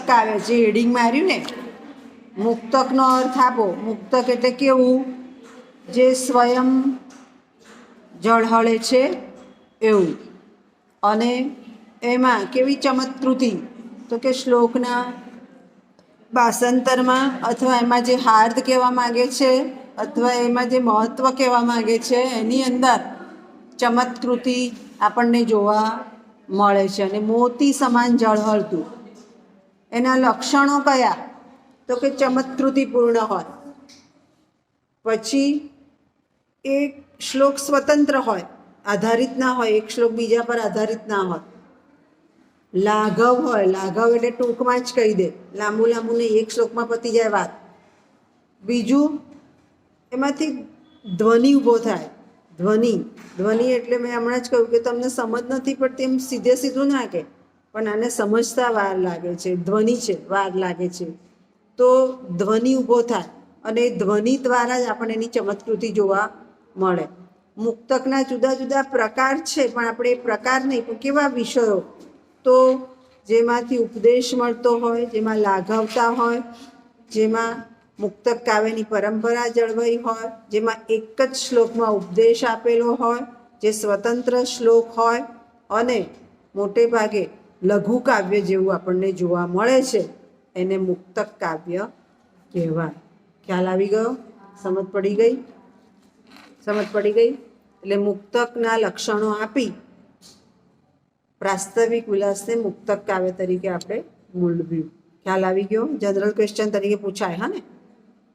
કાવ્ય જે હેડિંગ માર્યું ને, મુક્તકનો અર્થ આપો. મુક્તક એટલે કેવું? જે સ્વયં ઝળહળે છે એવું. અને એમાં કેવી ચમત્કૃતિ? તો કે શ્લોકના ભાષાંતરમાં અથવા એમાં જે હાર્દ કહેવા માગે છે અથવા એમાં જે મહત્ત્વ કહેવા માગે છે એની અંદર ચમત્કૃતિ આપણને જોવા મળે છે. અને મોતી સમાન ઝળહળતું. એના લક્ષણો કયા? તો કે ચમત્કૃતિપૂર્ણ હોય. પછી એક શ્લોક સ્વતંત્ર હોય, આધારિત ના હોય, એક શ્લોક બીજા પર આધારિત ના હોય. લાઘવ હોય, લાઘવ એટલે ટૂંકમાં જ કહી દે, લાંબુ લાંબુ નહીં, એક શ્લોકમાં પતી જાય વાત. બીજું, એમાંથી ધ્વનિ ઊભો થાય. ધ્વનિ એટલે મેં હમણાં જ કહ્યું કે તમને સમજ નથી પડતી એમ સીધે સીધું ના કે, પણ આને સમજતા વાર લાગે છે. ધ્વનિ છે, વાર લાગે છે. તો ધ્વનિ ઊભો થાય અને ધ્વનિ દ્વારા જ આપણને એની ચમત્કૃતિ જોવા મળે. મુક્તકના જુદા જુદા પ્રકાર છે, પણ આપણે એ પ્રકાર નહીં, પણ કેવા વિષયો? તો જેમાંથી ઉપદેશ મળતો હોય, જેમાં લાઘવતા હોય, જેમાં મુક્તક કાવ્યની પરંપરા જળવાઈ હોય, જેમાં એક જ શ્લોકમાં ઉપદેશ આપેલો હોય, જે સ્વતંત્ર શ્લોક હોય અને મોટે ભાગે લઘુ કાવ્ય જેવું આપણને જોવા મળે છે, એને મુક્તક કાવ્ય કહેવાય. ખ્યાલ આવી ગયો? સમજ પડી ગઈ? સમજ પડી ગઈ? એટલે મુક્તકના લક્ષણો આપી પ્રાસ્તવિક વિલાસને મુક્તક કાવ્ય તરીકે આપણે મૂલવ્યું. ખ્યાલ આવી ગયો? જનરલ ક્વેશ્ચન તરીકે પૂછાય. હા ને?